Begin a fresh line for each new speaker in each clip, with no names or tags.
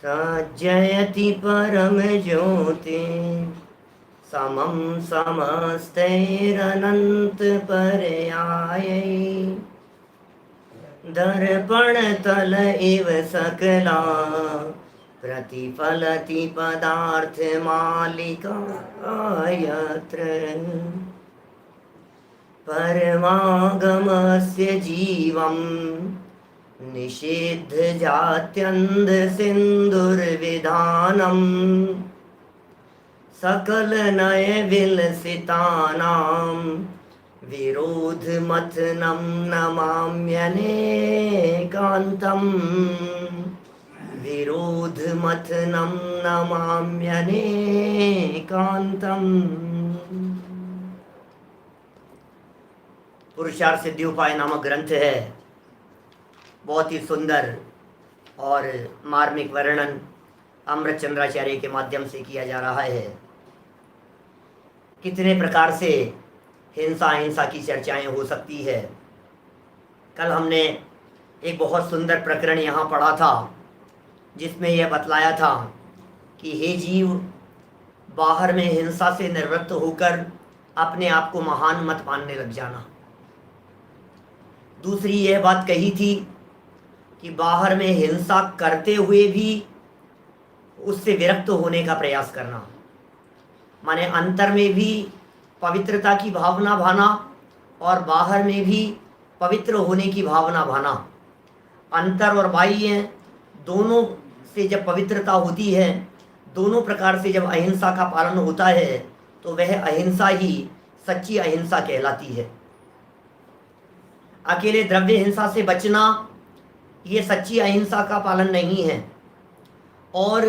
तज्जयति परम ज्योति समं समस्तैरनंत पर्यायै दर्पण तल इव सकला प्रतिफलति पदार्थ मालिका यत्र परमागमस्य जीवं निषिद्ध जात्यन्ध सिन्दुर्विधानम् सकल नय विलसितानां विरोध मथनं नमाम्यनेकान्तम् विरोध मथनं नमाम्यनेकान्तम्। पुरुषार्थ सिद्धि उपाय नामक ग्रंथ है। बहुत ही सुंदर और मार्मिक वर्णन अमृतचंद्राचार्य के माध्यम से किया जा रहा है। कितने प्रकार से हिंसा की चर्चाएं हो सकती है। कल हमने एक बहुत सुंदर प्रकरण यहाँ पढ़ा था जिसमें यह बतलाया था कि हे जीव, बाहर में हिंसा से निवृत्त होकर अपने आप को महान मत मानने लग जाना। दूसरी यह बात कही थी कि बाहर में हिंसा करते हुए भी उससे विरक्त होने का प्रयास करना, माने अंतर में भी पवित्रता की भावना भाना और बाहर में भी पवित्र होने की भावना भाना। अंतर और बाह्य दोनों से जब पवित्रता होती है, दोनों प्रकार से जब अहिंसा का पालन होता है, तो वह अहिंसा ही सच्ची अहिंसा कहलाती है। अकेले द्रव्य हिंसा से बचना ये सच्ची अहिंसा का पालन नहीं है, और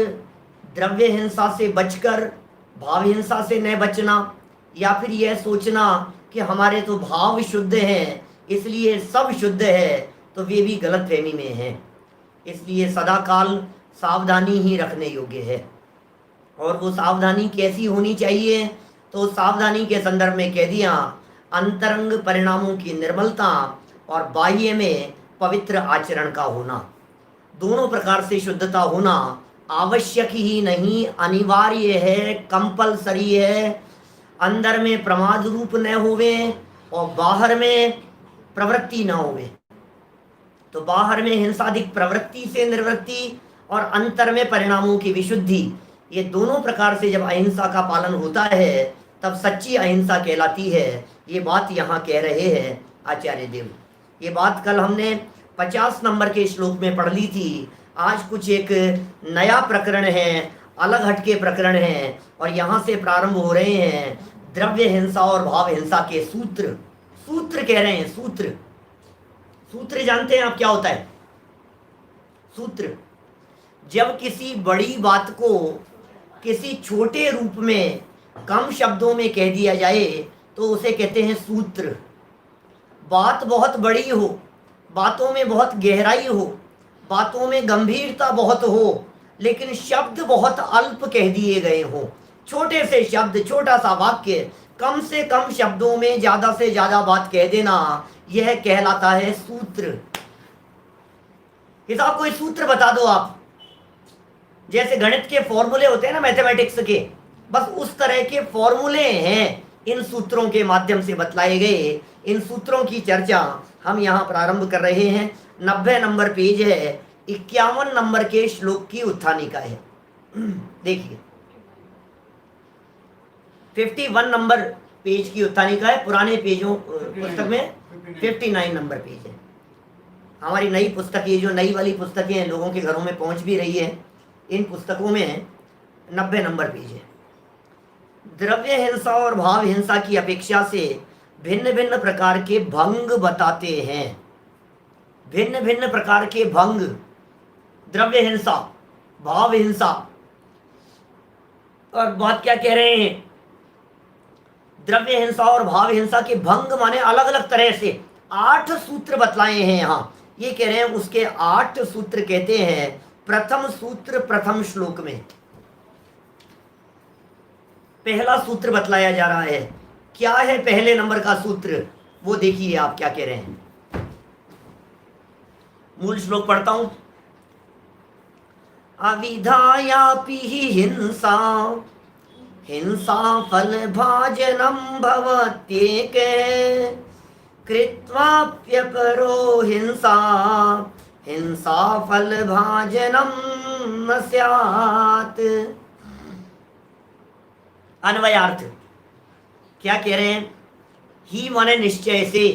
द्रव्य हिंसा से बचकर भाव हिंसा से न बचना या फिर यह सोचना कि हमारे तो भाव शुद्ध हैं इसलिए सब शुद्ध है, तो वे भी गलत फहमी में हैं। इसलिए सदा काल सावधानी ही रखने योग्य है। और वो सावधानी कैसी होनी चाहिए, तो सावधानी के संदर्भ में कह दिया अंतरंग परिणामों की निर्मलता और बाह्य में पवित्र आचरण का होना। दोनों प्रकार से शुद्धता होना आवश्यक ही नहीं, अनिवार्य है, कंपलसरी है। अंदर में प्रमाद रूप न होवे और बाहर में प्रवृत्ति न होवे। तो बाहर में हिंसाधिक प्रवृत्ति से निवृत्ति और अंतर में परिणामों की विशुद्धि, ये दोनों प्रकार से जब अहिंसा का पालन होता है तब सच्ची अहिंसा कहलाती है। ये बात यहाँ कह रहे हैं आचार्य देव। ये बात कल हमने 50 नंबर के श्लोक में पढ़ ली थी। आज कुछ एक नया प्रकरण है, अलग हटके प्रकरण है, और यहाँ से प्रारंभ हो रहे हैं द्रव्य हिंसा और भाव हिंसा के सूत्र। सूत्र कह रहे हैं, सूत्र। सूत्र जानते हैं आप क्या होता है? सूत्र जब किसी बड़ी बात को किसी छोटे रूप में कम शब्दों में कह दिया जाए तो उसे कहते हैं सूत्र। बात बहुत बड़ी हो, बातों में बहुत गहराई हो, बातों में गंभीरता बहुत हो, लेकिन शब्द बहुत अल्प कह दिए गए हो। छोटे से शब्द, छोटा सा वाक्य, कम से कम शब्दों में ज्यादा से ज्यादा बात कह देना, यह कहलाता है सूत्र। हिसाब कोई सूत्र बता दो आप, जैसे गणित के फॉर्मूले होते हैं ना, मैथमेटिक्स के, बस उस तरह के फॉर्मूले हैं इन सूत्रों के माध्यम से बतलाए गए। इन सूत्रों की चर्चा हम यहाँ प्रारंभ कर रहे हैं। 90 नंबर पेज है, 51 नंबर के श्लोक की उत्थानिका है। देखिए 51 नंबर पेज की उत्थानिका है। पुराने पेजों पुस्तक में 59 नंबर पेज है। हमारी नई पुस्तक, ये जो नई वाली पुस्तकें हैं लोगों के घरों में पहुंच भी रही है, इन पुस्तकों में 90 नंबर पेज है। द्रव्य हिंसा और भाव हिंसा की अपेक्षा से भिन्न भिन्न प्रकार के भंग बताते हैं। भिन्न भिन्न प्रकार के भंग, द्रव्य हिंसा, भाव हिंसा। और बात क्या कह रहे हैं? द्रव्य हिंसा और भाव हिंसा के भंग माने अलग अलग तरह से 8 सूत्र बतलाए हैं यहाँ। ये कह रहे हैं उसके 8 सूत्र कहते हैं। प्रथम सूत्र प्रथम श्लोक में पहला सूत्र बतलाया जा रहा है। क्या है पहले नंबर का सूत्र, वो देखिए आप क्या कह रहे हैं। मूल श्लोक पढ़ता हूं। अविधायापि हि हिंसा हिंसा फल भाजनम भवत्येक कृत्वाप्यकरो हिंसा हिंसा फल भाजनम न स्यात्। अन्वयार्थ क्या कह रहे हैं? ही माने निश्चय से,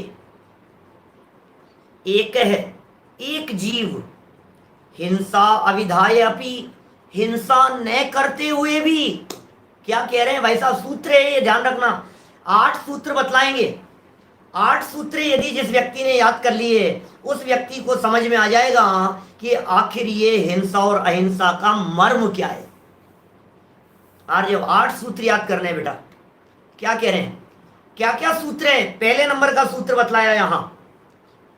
एक है एक जीव, हिंसा अविधाय अपि, हिंसा न करते हुए भी। क्या कह रहे हैं भाई साहब? सूत्र है ये, ध्यान रखना। 8 सूत्र बतलाएंगे। 8 सूत्र यदि जिस व्यक्ति ने याद कर लिए उस व्यक्ति को समझ में आ जाएगा कि आखिर ये हिंसा और अहिंसा का मर्म क्या है। और जब 8 सूत्र याद करने हैं बेटा, क्या कह रहे हैं? क्या क्या सूत्र है? पहले नंबर का सूत्र बतलाया यहां,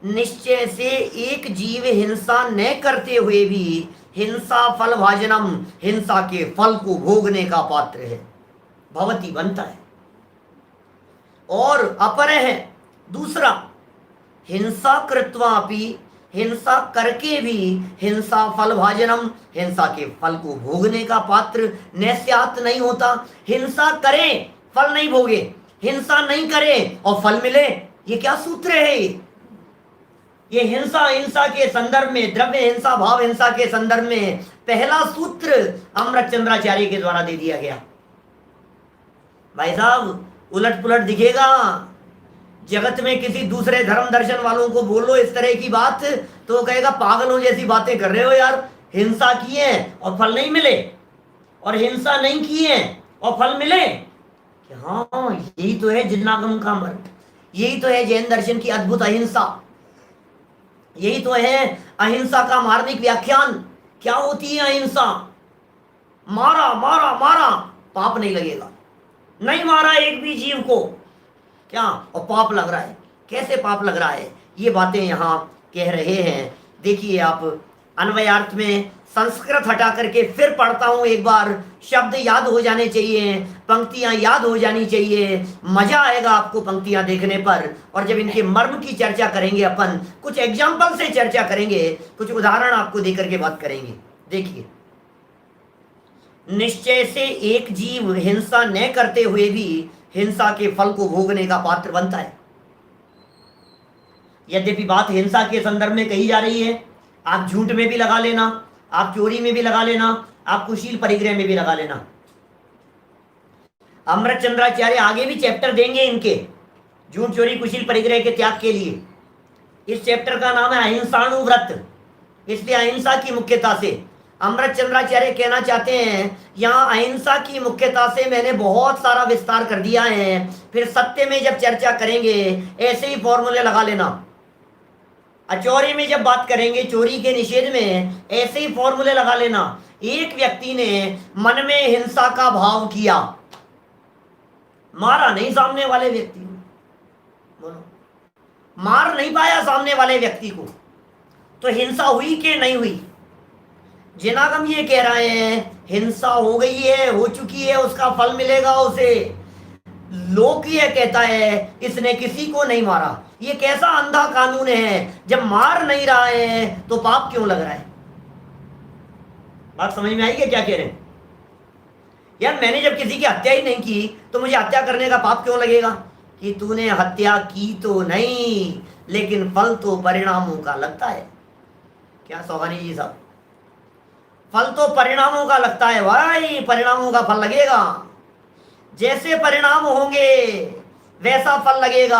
निश्चय से एक जीव हिंसा न करते हुए भी हिंसा फल भाजनम, हिंसा के फल को भोगने का पात्र है, भवती बनता है। और अपर है दूसरा, हिंसा कृत्वापि, हिंसा करके भी हिंसा फल भाजनम, हिंसा के फल को भोगने का पात्र न स्यात्, नहीं होता। हिंसा करें फल नहीं भोगे, हिंसा नहीं करें और फल मिले, ये क्या सूत्र है? ये हिंसा हिंसा के संदर्भ में, द्रव्य हिंसा भाव हिंसा के संदर्भ में पहला सूत्र अमृत चंद्राचार्य के द्वारा दे दिया गया। भाई साहब उलट पुलट दिखेगा, जगत में किसी दूसरे धर्म दर्शन वालों को बोलो इस तरह की बात तो वो कहेगा पागलों जैसी बातें कर रहे हो यार। हिंसा की है और फल नहीं मिले, और हिंसा नहीं की है और फल मिले। हाँ, यही तो है जिन्नागम का मर्म, यही तो है जैन दर्शन की अद्भुत अहिंसा, यही तो है अहिंसा का मार्मिक व्याख्यान। क्या होती है अहिंसा? मारा मारा मारा, पाप नहीं लगेगा। नहीं मारा एक भी जीव को, क्या और पाप लग रहा है? कैसे पाप लग रहा है? ये बातें यहां कह रहे हैं। देखिए आप अन्वयार्थ में संस्कृत हटा करके फिर पढ़ता हूं एक बार, शब्द याद हो जाने चाहिए, पंक्तियां याद हो जानी चाहिए, मजा आएगा आपको पंक्तियां देखने पर। और जब इनके मर्म की चर्चा करेंगे अपन, कुछ एग्जाम्पल से चर्चा करेंगे, कुछ उदाहरण आपको देकर के बात करेंगे। देखिए, निश्चय से एक जीव हिंसा न करते हुए भी हिंसा के फल को भोगने का पात्र बनता है। यद्यपि बात हिंसा के संदर्भ में कही जा रही है, आप झूठ में भी लगा लेना, आप चोरी में भी लगा लेना, आप कुशील परिग्रह में भी लगा लेना। अमृत चंद्राचार्य आगे भी चैप्टर देंगे इनके झूठ चोरी कुशील परिग्रह के त्याग के लिए। इस चैप्टर का नाम है अहिंसाणुव्रत, इसलिए अहिंसा की मुख्यता से अमृत चंद्राचार्य कहना चाहते हैं यहाँ अहिंसा की मुख्यता से मैंने बहुत सारा विस्तार कर दिया है, फिर सत्य में जब चर्चा करेंगे ऐसे ही फॉर्मूले लगा लेना। अचौरी में जब बात करेंगे चोरी के निषेध में ऐसे ही फॉर्मूले लगा लेना। एक व्यक्ति ने मन में हिंसा का भाव किया, मारा नहीं सामने वाले व्यक्ति को, बोलो मार नहीं पाया सामने वाले व्यक्ति को, तो हिंसा हुई कि नहीं हुई? जिनागम ये कह रहे हैं हिंसा हो गई है, हो चुकी है, उसका फल मिलेगा उसे। लोक ये कहता है इसने किसी को नहीं मारा। ये कैसा अंधा कानून है? जब मार नहीं रहा है तो पाप क्यों लग रहा है? बात समझ में आई क्या कह रहे हैं? यार मैंने जब किसी की हत्या ही नहीं की तो मुझे हत्या करने का पाप क्यों लगेगा? कि तूने हत्या की तो नहीं, लेकिन फल तो परिणामों का लगता है। क्या सौगानी जी साहब, फल तो परिणामों का लगता है भाई, परिणामों का फल लगेगा। जैसे परिणाम होंगे वैसा फल लगेगा।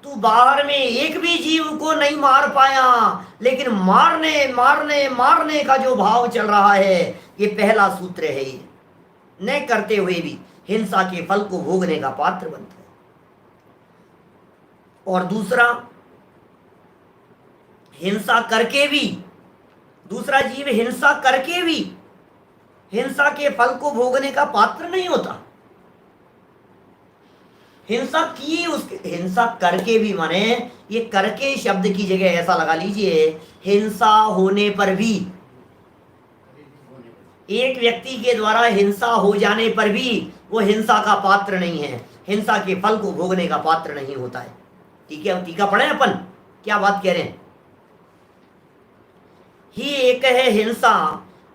तू बाहर में एक भी जीव को नहीं मार पाया, लेकिन मारने मारने मारने का जो भाव चल रहा है, ये पहला सूत्र है। ये न करते हुए भी हिंसा के फल को भोगने का पात्र बनता है। और दूसरा, हिंसा करके भी, दूसरा जीव हिंसा करके भी हिंसा के फल को भोगने का पात्र नहीं होता। हिंसा की, उसके हिंसा करके भी, माने ये करके शब्द की जगह ऐसा लगा लीजिए, हिंसा होने पर भी, एक व्यक्ति के द्वारा हिंसा हो जाने पर भी वो हिंसा का पात्र नहीं है, हिंसा के फल को भोगने का पात्र नहीं होता है। ठीक है, टीका पढ़े अपन, क्या बात कह रहे हैं? ही एक है हिंसा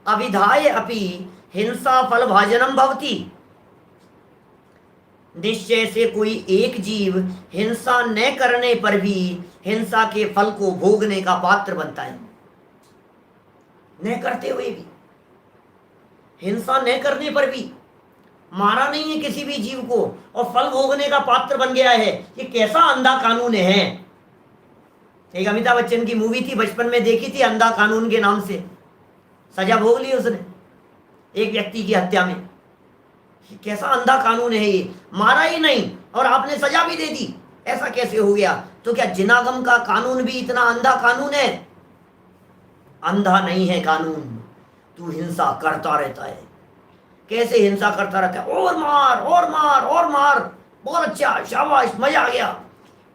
अविधाय अपि हिंसा फल भाजनम भवति। निश्चय से कोई एक जीव हिंसा न करने पर भी हिंसा के फल को भोगने का पात्र बनता है। न करते हुए भी, हिंसा न करने पर भी, मारा नहीं है किसी भी जीव को और फल भोगने का पात्र बन गया है। ये कैसा अंधा कानून है। एक अमिताभ बच्चन की मूवी थी, बचपन में देखी थी, अंधा कानून के नाम से सजा भोग ली उसने एक व्यक्ति की हत्या में। कैसा अंधा कानून है ये, मारा ही नहीं और आपने सजा भी दे दी, ऐसा कैसे हो गया। तो क्या जिनागम का कानून भी इतना अंधा कानून है? अंधा नहीं है कानून, तू हिंसा करता रहता है। कैसे हिंसा करता रहता है? और मार और मार और मार, बहुत अच्छा, शाबाश, मजा आ गया।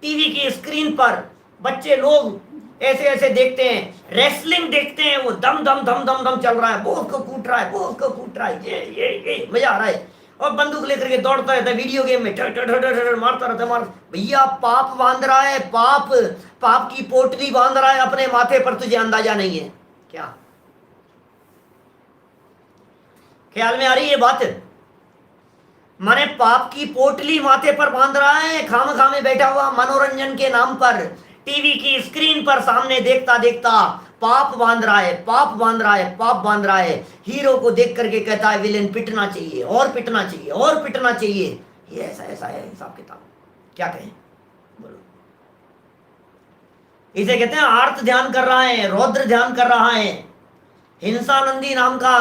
टीवी की स्क्रीन पर बच्चे लोग ऐसे ऐसे देखते हैं, रेसलिंग देखते हैं, वो दम दम दम दम दम चल रहा है, वो उसको कूट रहा है, वो उसको कूट रहा है, ये मजा आ रहा है। और बंदूक लेकर के दौड़ता रहता है वीडियो गेम में, मारता रहता है, मार। भैया पाप बांध रहा है, पाप, पाप की पोटली बांध रहा है अपने माथे पर, तुझे अंदाजा नहीं है क्या? ख्याल में आ रही है बात? माने पाप की पोटली माथे पर बांध रहा है, खामखा में बैठा हुआ मनोरंजन के नाम पर टीवी की स्क्रीन पर सामने देखता देखता पाप बांध रहा है, पाप बांध रहा है, पाप बांध रहा है। हीरो को देख करके कहता है विलेन पिटना चाहिए और पिटना चाहिए और पिटना चाहिए। ये ऐसा ऐसा है हिसाब किताब, क्या कहें बोलो। इसे कहते हैं आर्त ध्यान कर रहा है, रौद्र ध्यान कर रहा है। हिंसानंदी नाम का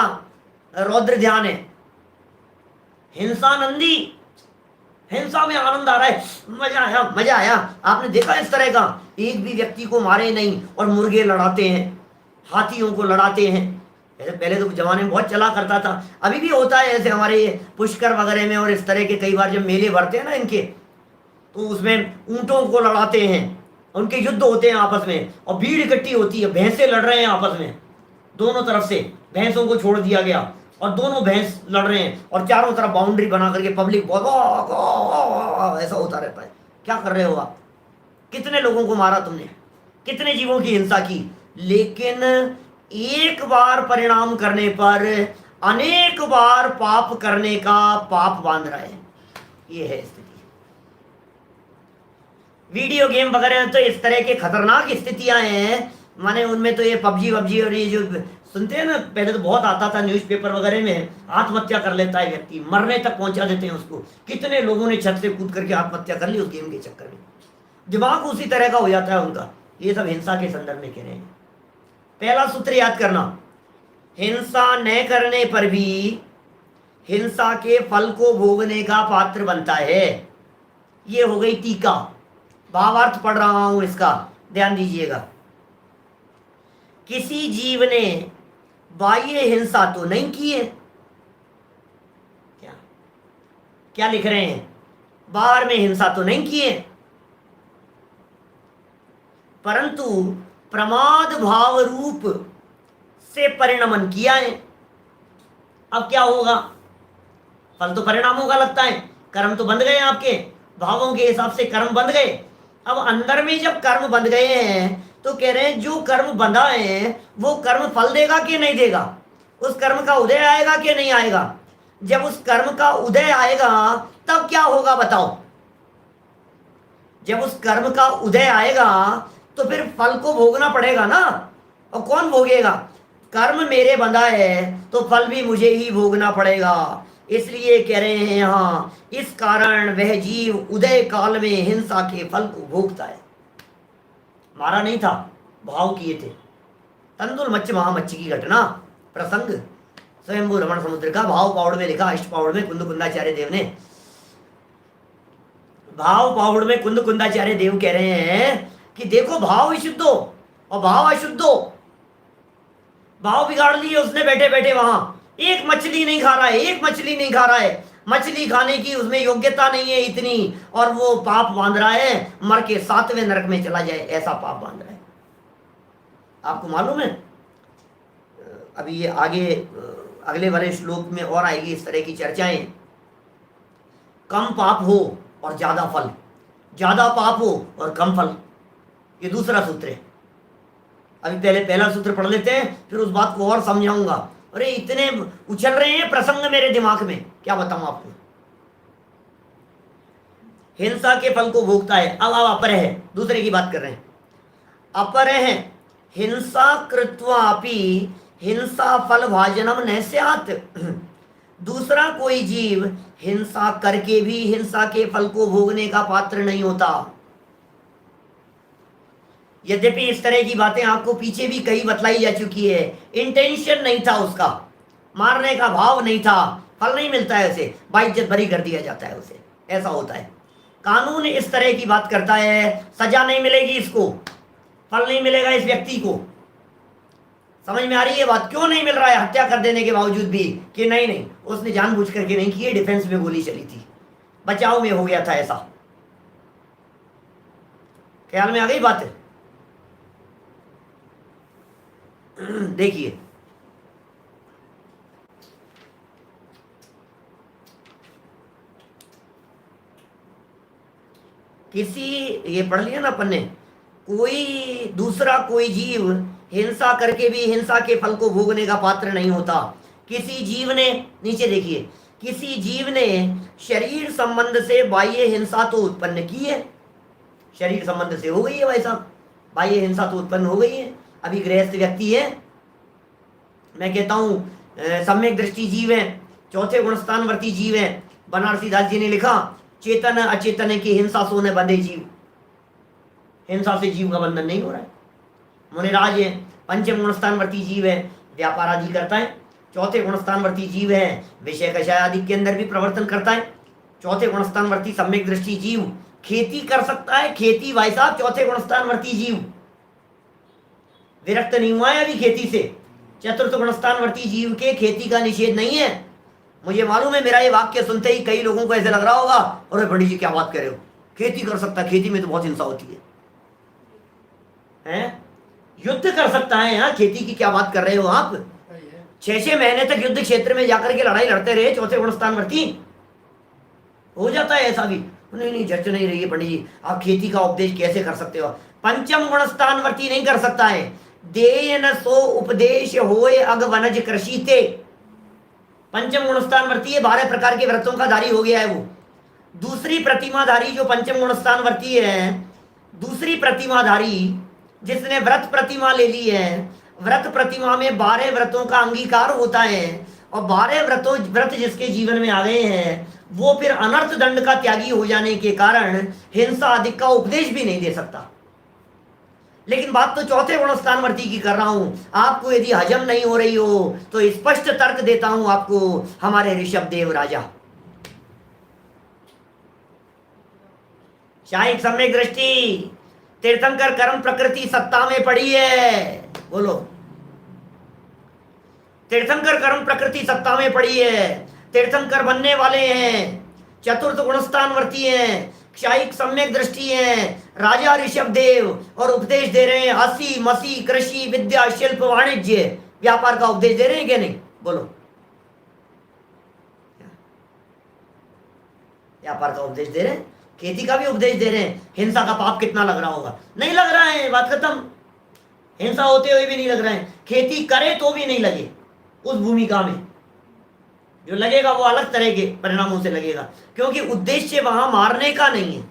रौद्र ध्यान है। हिंसानंदी, हिंसा में आनंद आ रहा है, मजा आया, मजा आया। आपने देखा इस तरह का, एक भी व्यक्ति को मारे नहीं और मुर्गे लड़ाते हैं, हाथियों को लड़ाते हैं। ऐसे पहले तो जमाने में बहुत चला करता था, अभी भी होता है ऐसे हमारे पुष्कर वगैरह में और इस तरह के कई बार जब मेले भरते हैं ना इनके, तो उसमें ऊंटों को लड़ाते हैं, उनके युद्ध होते हैं आपस में और भीड़ इकट्ठी होती है, भैंसे लड़ रहे हैं आपस में, दोनों तरफ से भैंसों को छोड़ दिया गया और दोनों भैंस लड़ रहे हैं और चारों तरफ बाउंड्री बना करके पब्लिक बहुत ऐसा होता रहता है। क्या कर रहे हो आप? कितने लोगों को मारा तुमने, कितने जीवों की हिंसा की, लेकिन एक बार परिणाम करने पर अनेक बार पाप करने का पाप बांध रहा है। ये है स्थिति। वीडियो गेम वगैरह तो इस तरह के खतरनाक स्थितियां हैं, माने उनमें तो ये पबजी वबजी और ये जो सुनते हैं ना, पहले तो बहुत आता था न्यूज़पेपर वगैरह में, आत्महत्या कर लेता है व्यक्ति, मरने तक पहुंचा देते हैं उसको। कितने लोगों ने छत से कूद करके आत्महत्या कर ली उस गेम के चक्कर में। दिमाग उसी तरह का हो जाता है उनका। ये सब हिंसा के संदर्भ में कह रहे हैं। पहला सूत्र याद करना, हिंसा न करने पर भी हिंसा के फल को भोगने का पात्र बनता है। ये हो गई टीका, भावार्थ पढ़ रहा हूं इसका, ध्यान दीजिएगा। किसी जीव ने बाह्य हिंसा तो नहीं की है, क्या क्या लिख रहे हैं, बाहर में हिंसा तो नहीं की है, परंतु प्रमाद भाव रूप से परिणमन किया है। अब क्या होगा? फल तो परिणाम होगा लगता है, कर्म तो बंध गए आपके, भावों के हिसाब से कर्म बंध गए। अब अंदर में जब कर्म बंध गए हैं तो कह रहे हैं जो कर्म बंधा है वो कर्म फल देगा कि नहीं देगा, उस कर्म का उदय आएगा कि नहीं आएगा। जब उस कर्म का उदय आएगा तब क्या होगा बताओ? जब उस कर्म का उदय आएगा तो फिर फल को भोगना पड़ेगा ना, और कौन भोगेगा? कर्म मेरे बंधा है तो फल भी मुझे ही भोगना पड़ेगा। इसलिए कह रहे हैं यहाँ, इस कारण वह जीव उदय काल में हिंसा के फल को भोगता है। मारा नहीं था, भाव किए थे। तंदुल मच्छ महामच्छ की घटना प्रसंग स्वयंभू रमण समुद्र का भाव पावड़ में लिखा, अष्ट पावड़ में कुंद कुंदाचार्य देव ने। भाव पावड़ में कुंद कुंदाचार्य देव कह रहे हैं कि देखो भाव विशुद्ध हो और भाव अशुद्ध हो। भाव बिगाड़ लिए उसने बैठे बैठे वहां, एक मछली नहीं खा रहा है, एक मछली नहीं खा रहा है, मछली खाने की उसमें योग्यता नहीं है इतनी, और वो पाप बांध रहा है मर के 7वें नरक में चला जाए, ऐसा पाप बांध रहा है। आपको मालूम है, अभी ये आगे अगले वाले श्लोक में और आएगी इस तरह की चर्चाएं। कम पाप हो और ज्यादा फल, ज्यादा पाप हो और कम फल, ये दूसरा सूत्र है। अभी पहले पहला सूत्र पढ़ लेते हैं, फिर उस बात को और समझाऊंगा। अरे इतने उछल रहे हैं प्रसंग मेरे दिमाग में, क्या बताऊं आपको। हिंसा के फल को भोगता है। अब अपर है, दूसरे की बात कर रहे हैं। अपर है हिंसा कृत्वापि हिंसा फल भाजनम न स्यात्। दूसरा कोई जीव हिंसा करके भी हिंसा के फल को भोगने का पात्र नहीं होता। यद्यपि इस तरह की बातें आपको पीछे भी कई बतलाई जा चुकी है। इंटेंशन नहीं था उसका, मारने का भाव नहीं था, फल नहीं मिलता है उसे, बाइज्जत भरी कर दिया जाता है उसे, ऐसा होता है। कानून इस तरह की बात करता है, सजा नहीं मिलेगी इसको, फल नहीं मिलेगा इस व्यक्ति को। समझ में आ रही है बात, क्यों नहीं मिल रहा है हत्या कर देने के बावजूद भी, कि नहीं नहीं उसने जानबूझ करके नहीं की, डिफेंस में गोली चली थी, बचाव में हो गया था ऐसा। ख्याल में आ गई बात? देखिए किसी, ये पढ़ लिया ना अपन ने, कोई दूसरा कोई जीव हिंसा करके भी हिंसा के फल को भोगने का पात्र नहीं होता। किसी जीव ने, नीचे देखिए, किसी जीव ने शरीर संबंध से बाह्य हिंसा तो उत्पन्न की है, शरीर संबंध से हो गई है भाई साहब, बाह्य हिंसा तो उत्पन्न हो गई है। अभी गृहस्थ व्यक्ति है, मैं कहता हूं सम्यक दृष्टि जीव है, चौथे गुणस्थानवर्ती जीव है। बनारसी दास जी ने लिखा, चेतन अचेतन की हिंसा सोने बंधे जीव, हिंसा से जीव का बंधन नहीं हो रहा है। मुनिराज है, पंचम गुणस्थानवर्ती जीव है, व्यापार आदि करता है। चौथे गुणस्थानवर्ती जीव है, विषय कषाय आदि के अंदर भी प्रवर्तन करता है। चौथे गुणस्थानवर्ती सम्यक दृष्टि जीव खेती कर सकता है, खेती भाई साहब, चौथे गुणस्थानवर्ती जीव विरक्त नहीं हुआ है अभी खेती से। चतुर्थ गुणस्थानवर्ती जीव के खेती का निषेध नहीं है। मुझे मालूम है, मेरा ये वाक्य सुनते ही कई लोगों को ऐसे लग रहा होगा, अरे पंडित जी क्या बात कर रहे हो, खेती कर सकता, खेती में तो बहुत हिंसा होती है? युद्ध कर सकता है, यहाँ खेती की क्या बात कर रहे हो आप? 6-6 महीने तक युद्ध क्षेत्र में जाकर के लड़ाई लड़ते रहे चौथे गुणस्थानवर्ती, हो जाता है ऐसा भी। नहीं नहीं जच नहीं रही है पंडित जी, आप खेती का उपदेश कैसे कर सकते हो? पंचम गुणस्थानवर्ती नहीं कर सकता है। देय न सो उपदेश होए अग वनज कृषि ते। पंचम गुणस्थानवर्ती है, 12 प्रकार के व्रतों का धारी हो गया है वो। दूसरी प्रतिमाधारी जो पंचम गुणस्थानवर्ती है, दूसरी प्रतिमाधारी जिसने व्रत प्रतिमा ले ली है, व्रत प्रतिमा में 12 व्रतों का अंगीकार होता है, और 12 व्रत जिसके जीवन में आ गए हैं, वो फिर अनर्थ दंड का त्यागी हो जाने के कारण हिंसा आदि का उपदेश भी नहीं दे सकता। लेकिन बात तो चौथे गुणस्थानवर्ती की कर रहा हूं। आपको यदि हजम नहीं हो रही हो तो स्पष्ट तर्क देता हूं आपको, हमारे ऋषभ देव राजा। शायद सम्यक दृष्टि तीर्थंकर कर्म प्रकृति सत्ता में पड़ी है, बोलो। तीर्थंकर कर्म प्रकृति सत्ता में पड़ी है, तीर्थंकर बनने वाले हैं, चतुर्थ गुणस्थानवर्ती हैं, क्षायिक सम्यक दृष्टि है, राजा ऋषभ देव, और उपदेश दे रहे हैं हंसी मसी कृषि विद्या शिल्प वाणिज्य व्यापार का उपदेश दे रहे हैं क्या नहीं? बोलो, व्यापार का उपदेश दे रहे हैं, खेती का भी उपदेश दे रहे हैं। हिंसा का पाप कितना लग रहा होगा? नहीं लग रहा है, बात खत्म। हिंसा होते हुए भी नहीं लग रहा है, खेती करे तो भी नहीं लगे। उस भूमिका में जो लगेगा वो अलग तरह के परिणामों से लगेगा, क्योंकि उद्देश्य वहां मारने का नहीं है।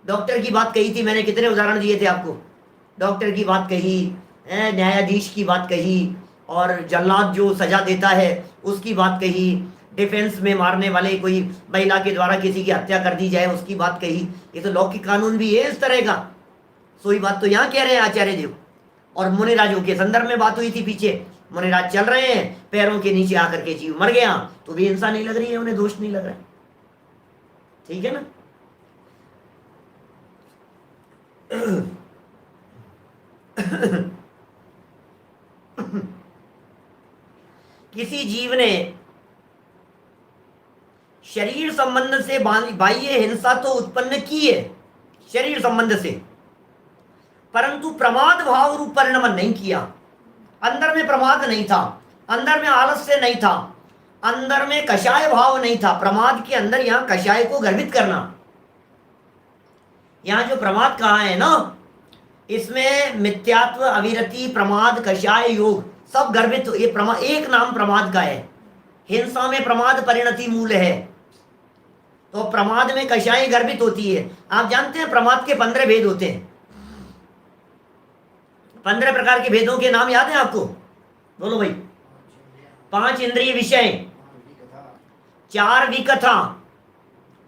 डॉक्टर की बात कही थी मैंने, कितने उदाहरण दिए थे आपको। डॉक्टर की बात कही, न्यायाधीश की बात कही, और जल्लाद जो सजा देता है उसकी बात कही, डिफेंस में मारने वाले कोई महिला के द्वारा किसी की हत्या कर दी जाए उसकी बात कही। ये तो लौकिक कानून भी है इस तरह का। सोई बात तो यहाँ कह रहे हैं आचार्य देव। और मुनिराजों के संदर्भ में बात हुई थी पीछे, मुनिराज चल रहे हैं, पैरों के नीचे आकर के जीव मर गया, तो भी हिंसा नहीं लग रही है, उन्हें दोष नहीं लग रहा है। ठीक है ना? किसी जीव ने शरीर संबंध से बाह्य हिंसा तो उत्पन्न की है शरीर संबंध से, परंतु प्रमाद भाव रूप परिणमन नहीं किया। अंदर में प्रमाद नहीं था, अंदर में आलस्य नहीं था, अंदर में कषाय भाव नहीं था। प्रमाद के अंदर यहां कषाय को गर्भित करना, यहां जो प्रमाद कहा है ना, इसमें मिथ्यात्व अविरति प्रमाद कषाय योग सब गर्भित। ये एक नाम प्रमाद का है। हिंसा में प्रमाद परिणति मूल है, तो प्रमाद में कषायें गर्भित होती है। आप जानते हैं प्रमाद के 15 भेद होते हैं। 15 प्रकार के भेदों के नाम याद है आपको? बोलो भाई। 5 इंद्रिय विषय, 4 विकथा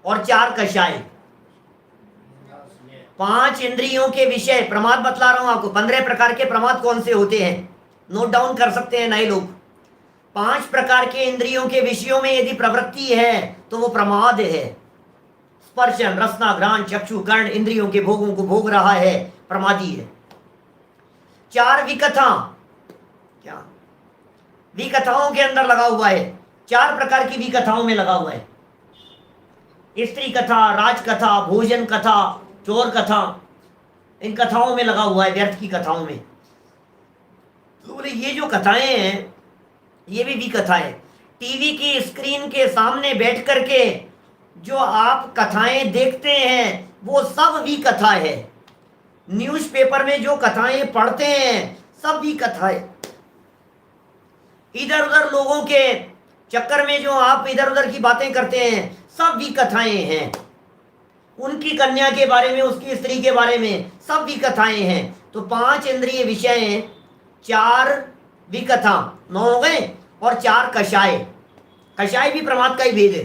और 4 कषाय। 5 इंद्रियों के विषय प्रमाद बतला रहा हूं आपको। 15 प्रकार के प्रमाद कौन से होते हैं, नोट डाउन कर सकते हैं नए लोग। 5 प्रकार के इंद्रियों के विषयों में यदि प्रवृत्ति है तो वो प्रमाद है। स्पर्शन, रसना, घ्राण, चक्षु, कर्ण इंद्रियों के भोगों को भोग रहा है, प्रमादी है। 4 विकथा, क्या विकथाओं के अंदर लगा हुआ है, 4 प्रकार की विकथाओं में लगा हुआ है। स्त्री कथा, राज कथा, भोजन कथा, चोर कथा, इन कथाओं में लगा हुआ है, व्यर्थ की कथाओं में। तो बोले ये जो कथाएं हैं ये भी विकथा है। टीवी की स्क्रीन के सामने बैठ करके जो आप कथाएं देखते हैं वो सब विकथा है। न्यूज़पेपर में जो कथाएं पढ़ते हैं सब विकथा है। इधर उधर लोगों के चक्कर में जो आप इधर उधर की बातें करते हैं सब विकथाएं हैं। उनकी कन्या के बारे में, उसकी स्त्री के बारे में सब विकथाएं हैं। तो 5 इंद्रिय विषय, 4 विकथा, 9 हो गए, और 4 कषाय। कषाय भी प्रमाद का ही भेद है।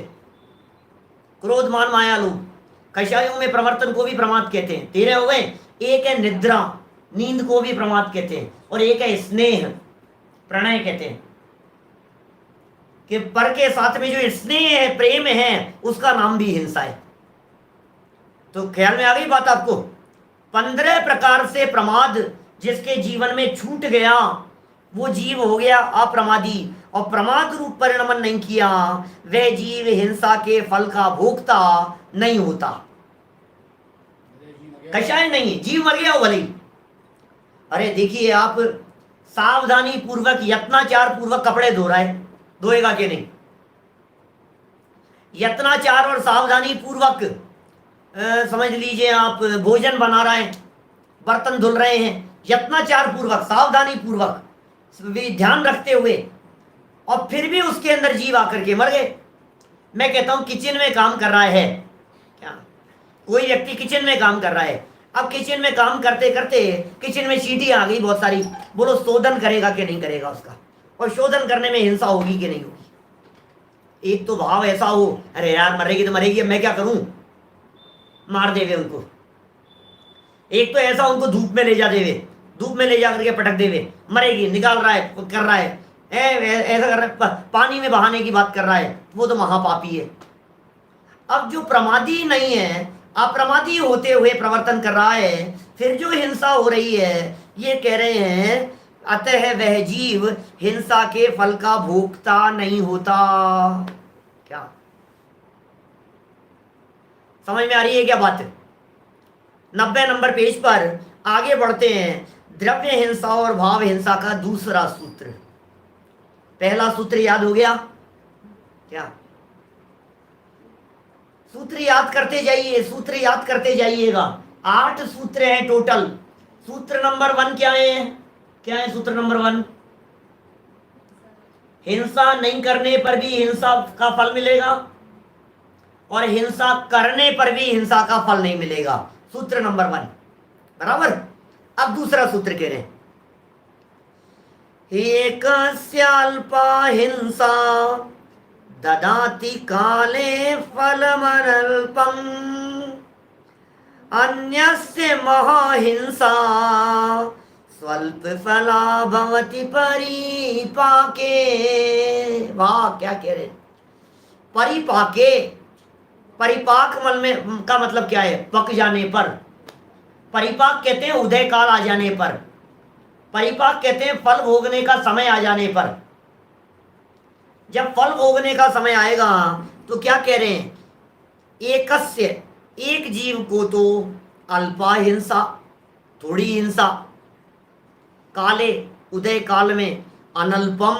क्रोध, मान, माया, लोभ, कषायों में प्रवर्तन को भी प्रमाद कहते हैं। 13 हो गए। एक है निद्रा, नींद को भी प्रमाद कहते हैं, और एक है स्नेह, प्रणय कहते हैं कि पर के साथ में जो स्नेह है, प्रेम है, उसका नाम भी हिंसा है। तो ख्याल में आ गई बात आपको? 15 प्रकार से प्रमाद जिसके जीवन में छूट गया वो जीव हो गया अप्रमादी, और प्रमाद रूप परिणमन नहीं किया वह जीव हिंसा के फल का भोक्ता नहीं होता। कषाय नहीं, जीव मर गया हो भले ही। अरे देखिए आप, सावधानी पूर्वक, यत्नाचार पूर्वक कपड़े धो रहा है, धोएगा कि नहीं? यत्नाचार और सावधानी पूर्वक समझ लीजिए आप भोजन बना रहे हैं, बर्तन धुल रहे हैं, यत्नाचार पूर्वक, सावधानी पूर्वक, ध्यान रखते हुए, और फिर भी उसके अंदर जीव आकर के मर गए। मैं कहता हूं किचन में काम कर रहा है, क्या कोई व्यक्ति किचन में काम कर रहा है, अब किचन में काम करते करते किचन में चींटी आ गई बहुत सारी, बोलो शोधन करेगा कि नहीं करेगा उसका? और शोधन करने में हिंसा होगी कि नहीं होगी? एक तो भाव ऐसा हो, अरे यार मरेगी तो मरेगी, मैं क्या करूं, मार देवे उनको। एक तो ऐसा उनको धूप में ले जा देवे, धूप में ले जा करके पटक देवे, मरेगी, निकाल रहा है, कर रहा है, ऐसा कर रहा है, पानी में बहाने की बात कर रहा है, वो तो महापापी है। अब जो प्रमादी नहीं है, अप्रमादी होते हुए प्रवर्तन कर रहा है, फिर जो हिंसा हो रही है, ये कह रहे हैं अतः वह जीव हिंसा के फल का भोक्ता नहीं होता। क्या समझ में आ रही है क्या बात? 90 नंबर पेज पर आगे बढ़ते हैं। द्रव्य हिंसा और भाव हिंसा का दूसरा सूत्र। पहला सूत्र याद हो गया क्या? सूत्र याद करते जाइए, सूत्र याद करते जाइएगा। 8 सूत्र हैं टोटल। सूत्र नंबर 1 क्या है? क्या है सूत्र नंबर 1? हिंसा नहीं करने पर भी हिंसा का फल मिलेगा, और हिंसा करने पर भी हिंसा का फल नहीं मिलेगा। सूत्र नंबर 1 बराबर। अब दूसरा सूत्र कह रहे हैं, एकस्याल्पा हिंसा ददाति काले फलमनल्पम् अन्यस्य महाहिंसा स्वल्प फला भवति परिपाके। वाह, क्या कह रहे? परिपाके, परिपाक मल में का मतलब क्या है? पक जाने पर। परिपाक कहते हैं उदय काल आ जाने पर। परिपाक कहते हैं फल भोगने का समय आ जाने पर। जब फल भोगने का समय आएगा तो क्या कह रहे हैं? एकस्य, एक जीव को तो अल्पा हिंसा, थोड़ी हिंसा, काले, उदय काल में, अनल्पम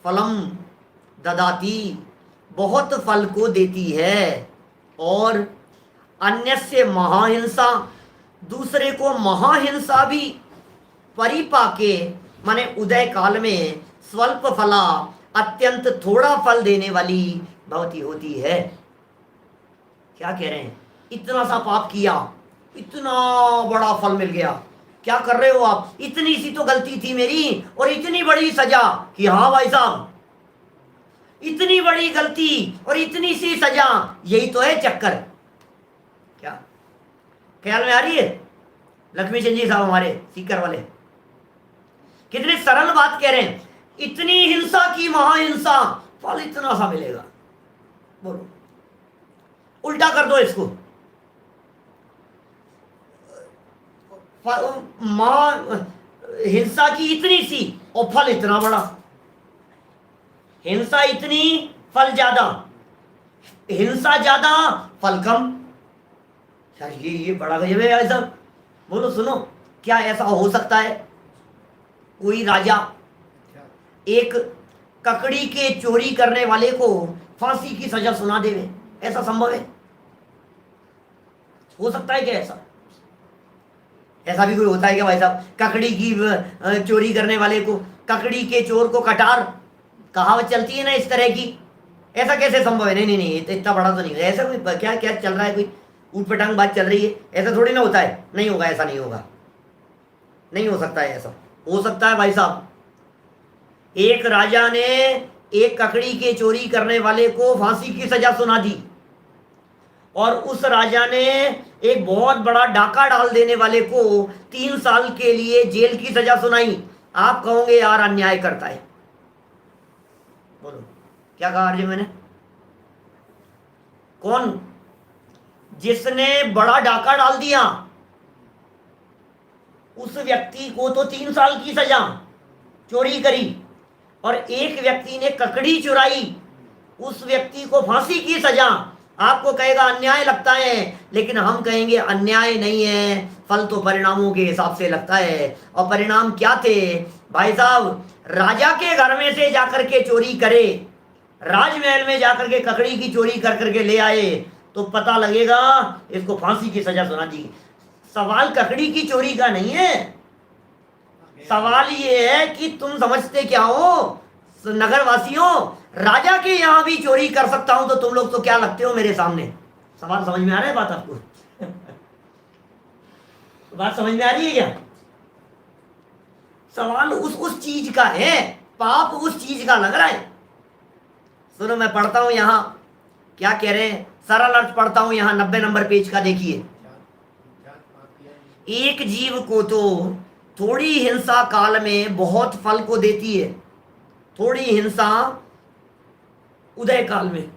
फलम ददाती, बहुत फल को देती है, और अन्यस्य महाहिंसा, दूसरे को महाहिंसा भी परिपाके माने उदय काल में स्वल्प फला, अत्यंत थोड़ा फल देने वाली भवती होती है। क्या कह रहे हैं? इतना सा पाप किया, इतना बड़ा फल मिल गया, क्या कर रहे हो आप? इतनी सी तो गलती थी मेरी और इतनी बड़ी सजा कि हाँ भाई साहब, इतनी बड़ी गलती और इतनी सी सजा, यही तो है चक्कर। क्या ख्याल में आ रही है? लक्ष्मी चंद जी साहब हमारे सीकर वाले कितनी सरल बात कह रहे हैं। इतनी हिंसा की महाहिंसा, फल इतना सा मिलेगा। बोलो, उल्टा कर दो इसको, हिंसा की इतनी सी और फल इतना बड़ा। हिंसा इतनी, फल ज्यादा, हिंसा ज्यादा, फल कम। ये बड़ा गजब है ऐसा। बोलो सुनो, क्या ऐसा हो सकता है? कोई राजा एक ककड़ी के चोरी करने वाले को फांसी की सजा सुना देवे, ऐसा संभव है? हो सकता है क्या ऐसा? ऐसा भी कोई होता है क्या भाई साहब? ककड़ी की चोरी करने वाले को, ककड़ी के चोर को कटार, कहावत चलती है ना इस तरह की, ऐसा कैसे संभव है? नहीं नहीं नहीं, इतना बड़ा तो नहीं है ऐसा। कोई क्या क्या चल रहा है, कोई ऊट-पटांग बात चल रही है, ऐसा थोड़ी ना होता है। नहीं होगा, ऐसा नहीं होगा, नहीं हो सकता है ऐसा। हो सकता है भाई साहब, एक राजा ने एक ककड़ी के चोरी करने वाले को फांसी की सजा सुना दी और उस राजा ने एक बहुत बड़ा डाका डाल देने वाले को 3 साल के लिए जेल की सजा सुनाई। आप कहोगे यार अन्याय करता है। बोलो, क्या कहा अर्जुन मैंने? कौन? जिसने बड़ा डाका डाल दिया उस व्यक्ति को तो 3 साल की सजा, चोरी करी, और एक व्यक्ति ने ककड़ी चुराई, उस व्यक्ति को फांसी की सजा। आपको कहेगा अन्याय लगता है, लेकिन हम कहेंगे अन्याय नहीं है, फल तो परिणामों के हिसाब से लगता है। और परिणाम क्या थे भाई साहब? राजा के घर में से जाकर के चोरी करे, राजमहल में जाकर के ककड़ी की चोरी कर करके ले आए तो पता लगेगा इसको फांसी की सजा सुना दी। सवाल ककड़ी की चोरी का नहीं है, सवाल ये है कि तुम समझते क्या हो नगर वासियों, राजा के यहां भी चोरी कर सकता हूं तो तुम लोग तो क्या लगते हो मेरे सामने? सवाल समझ में आ रहा है बात आपको? बात समझ में आ रही है क्या? सवाल उस चीज का है, पाप उस चीज का लग रहा है। सुनो, मैं पढ़ता हूं यहां क्या कह रहे हैं, सरल अर्थ पढ़ता हूं यहां 90 नंबर पेज का। देखिए, एक जीव को तो थोड़ी हिंसा काल में बहुत फल को देती है, थोड़ी हिंसा उदय काल में,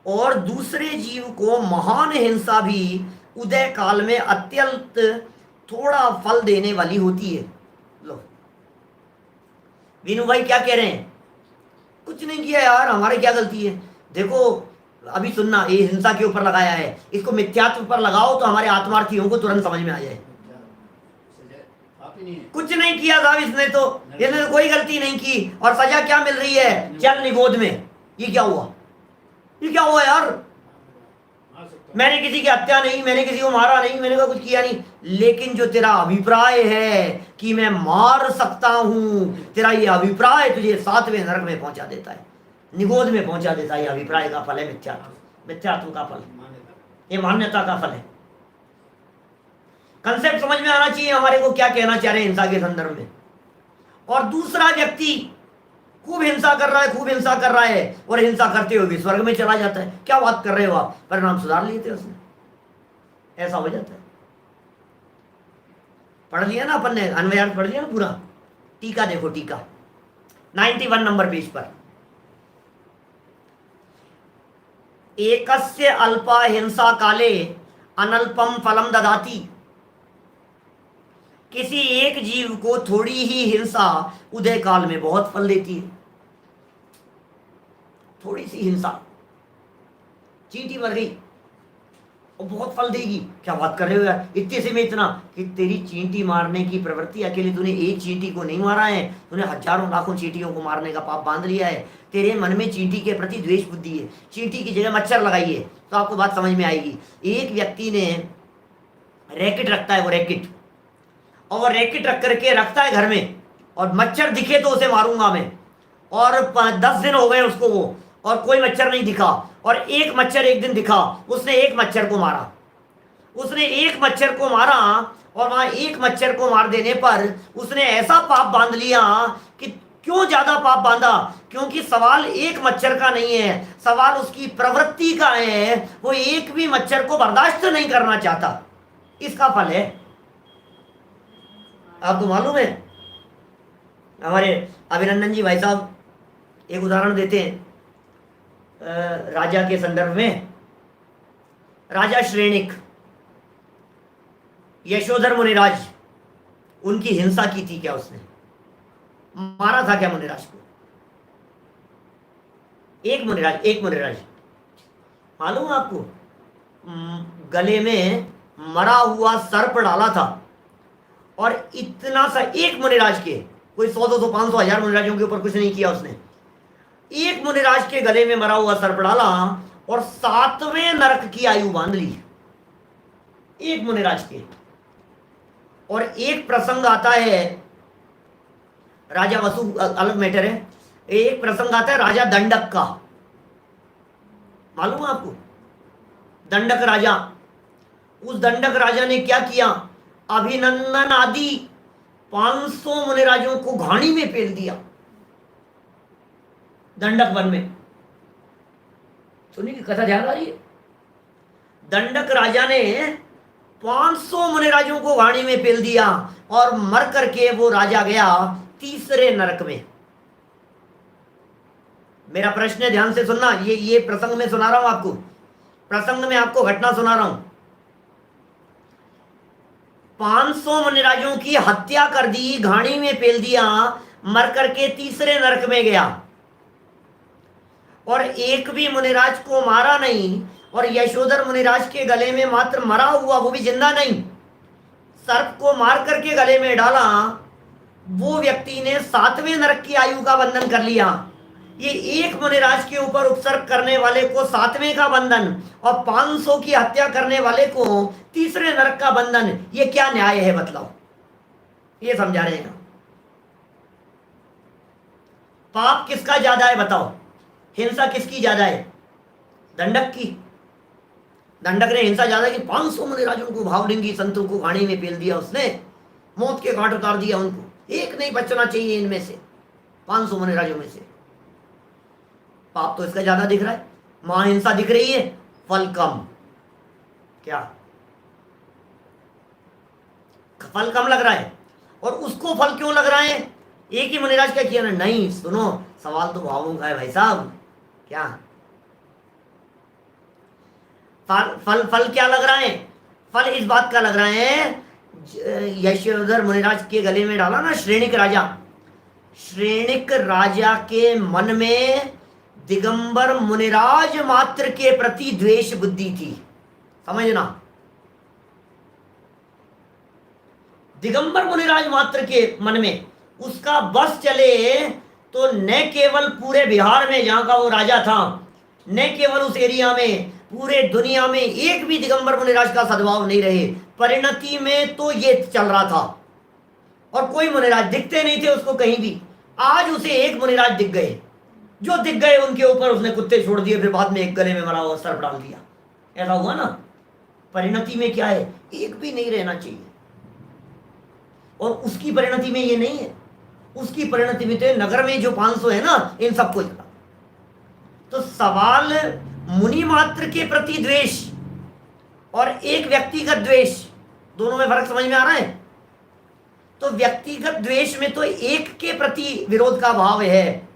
और दूसरे जीव को महान हिंसा भी उदय काल में अत्यंत थोड़ा फल देने वाली होती है। लो, विनू भाई क्या कह रहे हैं? कुछ नहीं किया यार, हमारे क्या गलती है? देखो अभी सुनना, ये हिंसा के ऊपर लगाया है, इसको मिथ्यात्व पर लगाओ तो हमारे आत्मार्थियों को तुरंत समझ में आ जाए। कुछ नहीं किया साहब इसने तो कोई गलती नहीं की, और सजा क्या मिल रही है? चल निगोद में। ये क्या हुआ? ये क्या हुआ यार? मैंने किसी की हत्या नहीं, मैंने किसी को मारा नहीं, मैंने कुछ किया नहीं, लेकिन जो तेरा अभिप्राय है कि मैं मार सकता हूं, तेरा ये अभिप्राय तुझे 7वें नरक में पहुंचा देता है, निगोद में पहुंचा देता है। ये अभिप्राय का फल है मिथ्यात्व, मिथ्यात्व का फल, ये मान्यता का फल है। कंसेप्ट समझ में आना चाहिए हमारे को क्या कहना चाह रहे हैं हिंसा के संदर्भ में। और दूसरा व्यक्ति खूब हिंसा कर रहा है, खूब हिंसा कर रहा है, और हिंसा करते हुए भी स्वर्ग में चला जाता है। क्या बात कर रहे हो आप? परिणाम सुधार लिए थे उसने, ऐसा हो जाता है। पढ़ लिया ना अपन ने, अन्वय पढ़ लिया ना पूरा। टीका देखो, टीका 91 नंबर पेज पर। एकस्य अल्पा हिंसा काले अनल्पम फलम ददाति। किसी एक जीव को थोड़ी ही हिंसा उदय काल में बहुत फल देती है। थोड़ी सी हिंसा, चींटी मर गई और बहुत फल देगी। क्या बात कर रहे हो यार? इतने से में इतना कि तेरी चींटी मारने की प्रवृत्ति, अकेले तूने एक चींटी को नहीं मारा है, तूने हजारों लाखों चींटियों को मारने का पाप बांध लिया है। तेरे मन में चींटी के प्रति द्वेष बुद्धि है, चींटी की जगह मच्छर लगाइए तो आपको बात समझ में आएगी। एक व्यक्ति ने रैकेट रखता है, वो रैकेट, और वो रैकेट रख करके रखता है घर में, और मच्छर दिखे तो उसे मारूंगा मैं। और 10 दिन हो गए उसको वो, और कोई मच्छर नहीं दिखा, और एक मच्छर एक दिन दिखा, उसने एक मच्छर को मारा। उसने एक मच्छर को मारा, और वहां एक मच्छर को मार देने पर उसने ऐसा पाप बांध लिया कि, क्यों ज्यादा पाप बांधा, क्योंकि सवाल एक मच्छर का नहीं है, सवाल उसकी प्रवृत्ति का है। वो एक भी मच्छर को बर्दाश्त नहीं करना चाहता, इसका फल है। आपको मालूम है, हमारे अभिनंदन जी भाई साहब एक उदाहरण देते हैं राजा के संदर्भ में। राजा श्रेणिक, यशोधर मुनिराज, उनकी हिंसा की थी क्या? उसने मारा था क्या मुनिराज को? एक मुनिराज मालूम आपको, गले में मरा हुआ सर्प डाला था, और इतना सा एक मुनिराज के, कोई 100 200 500 1000 मुनिराजों के ऊपर कुछ नहीं किया उसने, एक मुनिराज के गले में मरा हुआ सर्प डाला और 7वें नरक की आयु बांध ली, एक मुनिराज के। और एक प्रसंग आता है, राजा वसु अलग मैटर है, एक प्रसंग आता है राजा दंडक का, मालूम है आपको? दंडक राजा, उस दंडक राजा ने क्या किया, अभिनंदन आदि 500 मुनिराजों को घानी में पेल दिया, दंडक वन में। सुनिए की कथा ध्यान आ रही है। दंडक राजा ने 500 मुनिराजों को घानी में पेल दिया, और मर करके वो राजा गया तीसरे नरक में। मेरा प्रश्न है, ध्यान से सुनना, ये प्रसंग में सुना रहा हूं आपको, प्रसंग में आपको घटना सुना रहा हूं। 500 मुनिराजों की हत्या कर दी, घानी में पेल दिया, मर करके तीसरे नरक में गया, और एक भी मुनिराज को मारा नहीं, और यशोधर मुनिराज के गले में मात्र मरा हुआ, वो भी जिंदा नहीं, सर्प को मार करके गले में डाला, वो व्यक्ति ने 7वें नरक की आयु का बंधन कर लिया। ये एक मुनिराज के ऊपर उपसर्ग करने वाले को 7वें का बंधन, और 500 की हत्या करने वाले को तीसरे नरक का बंधन, ये क्या न्याय है बताओ? ये समझा रहे हैं। पाप किसका ज्यादा है बताओ? हिंसा किसकी ज्यादा है? दंडक की। दंडक ने हिंसा ज्यादा की, 500 मुनिराजों को, भावलिंगी संतों को घाणी में पेल दिया उसने, मौत के घाट उतार दिया उनको, एक नहीं बचना चाहिए इनमें से, 500 मुनिराजों में से। पाप तो इसका ज्यादा दिख रहा है, महाहिंसा दिख रही है, फल कम। क्या फल कम लग रहा है? और उसको फल क्यों लग रहा है? एक ही मुनिराज क्या किया ना? नहीं, सुनो, सवाल तो भावों का है भाई साहब। क्या फल क्या लग रहा है? फल इस बात का लग रहा है, यशोधर मुनिराज के गले में डाला ना श्रेणिक राजा, श्रेणिक राजा के मन में दिगंबर मुनिराज मात्र के प्रति द्वेष बुद्धि थी, समझना। दिगंबर मुनिराज मात्र के मन में उसका बस चले तो न केवल पूरे बिहार में जहां का वो राजा था, न केवल उस एरिया में, पूरे दुनिया में एक भी दिगंबर मुनिराज का सद्भाव नहीं रहे। परिणति में तो ये चल रहा था, और कोई मुनिराज दिखते नहीं थे उसको कहीं भी। आज उसे एक मुनिराज दिख गए, जो दिख गए उनके ऊपर उसने कुत्ते छोड़ दिए, फिर बाद में एक गले में मरा हुआ सर्प डाल दिया। ऐसा हुआ ना? परिणति में क्या है? एक भी नहीं रहना चाहिए। और उसकी परिणति में ये नहीं है, उसकी परिणति में तो नगर में जो 500 है ना, इन सबको। तो सवाल मुनि मात्र के प्रति द्वेष और एक व्यक्तिगत द्वेष, दोनों में फर्क समझ में आ रहा है? तो व्यक्तिगत द्वेष में तो एक के प्रति विरोध का भाव है,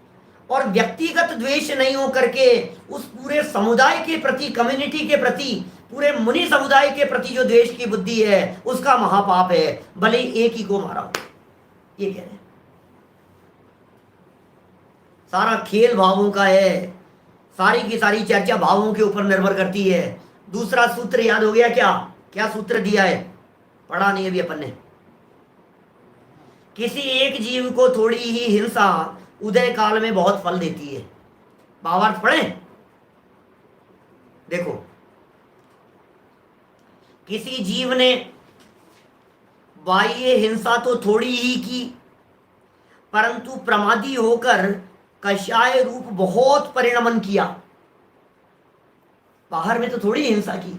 और व्यक्तिगत द्वेष नहीं हो करके उस पूरे समुदाय के प्रति, कम्युनिटी के प्रति, पूरे मुनि समुदाय के प्रति जो द्वेष की बुद्धि है, उसका महापाप है, भले एक ही को मारा हो। ये कह रहे हैं सारा खेल भावों का है, सारी की सारी चर्चा भावों के ऊपर निर्भर करती है। दूसरा सूत्र याद हो गया क्या? क्या सूत्र दिया है? पढ़ा नहीं अभी अपन ने। किसी एक जीव को थोड़ी ही हिंसा उदय काल में बहुत फल देती है। भावार्थ पढ़े? देखो, किसी जीव ने बाह्य हिंसा तो थोड़ी ही की, परंतु प्रमादी होकर कषाय रूप बहुत परिणमन किया। बाहर में तो थोड़ी हिंसा की,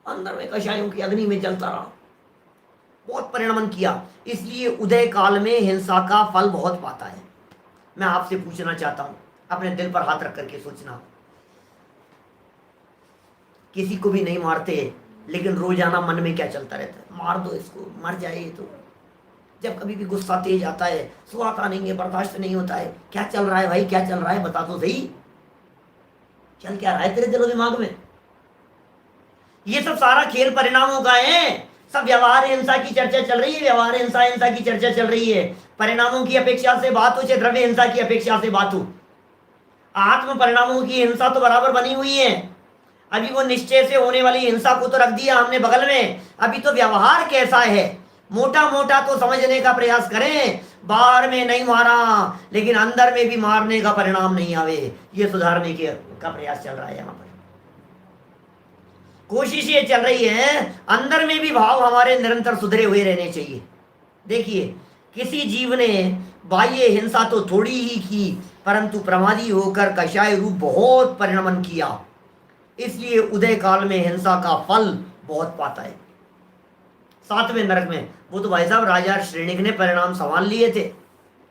अंदर में कषायों की अग्नि में जलता रहा, बहुत परिणमन किया। इसलिए उदय काल में हिंसा का फल बहुत पाता है। मैं आपसे पूछना चाहता हूं, अपने दिल पर हाथ रख करके सोचना, किसी को भी नहीं मारते, लेकिन रोजाना मन में क्या चलता रहता है? मार दो इसको, मर जाए ये तो। जब कभी भी गुस्सा तेज आता है, सुहाता नहीं है, बर्दाश्त नहीं होता है, क्या चल रहा है भाई, क्या चल रहा है, बता तो सही, चल क्या रहा है तेरे दिलो दिमाग में? ये सब सारा खेल परिणामों का है। सब व्यवहार हिंसा की चर्चा चल रही है, व्यवहार हिंसा हिंसा की चर्चा चल रही है। परिणामों की अपेक्षा से बात हो, चाहे द्रव्य हिंसा की अपेक्षा से बात हो, आत्म परिणामों की हिंसा तो बराबर बनी हुई है। अभी वो निश्चय से होने वाली हिंसा को तो रख दिया हमने बगल में, अभी तो व्यवहार कैसा है मोटा मोटा तो समझने का प्रयास करें। बाहर में नहीं मारा, लेकिन अंदर में भी मारने का परिणाम नहीं आवे, ये सुधारने का प्रयास चल रहा है। यहाँ पर कोशिश ये चल रही है, अंदर में भी भाव हमारे निरंतर सुधरे हुए रहने चाहिए। देखिए, किसी जीव ने बाह्य हिंसा तो थोड़ी ही की, परंतु प्रमादी होकर कषाय रूप बहुत परिणमन किया, इसलिए उदय काल में हिंसा का फल बहुत पाता है। 7वें नरक में वो तो भाई साहब राजा श्रेणिक ने परिणाम संभाल लिए थे।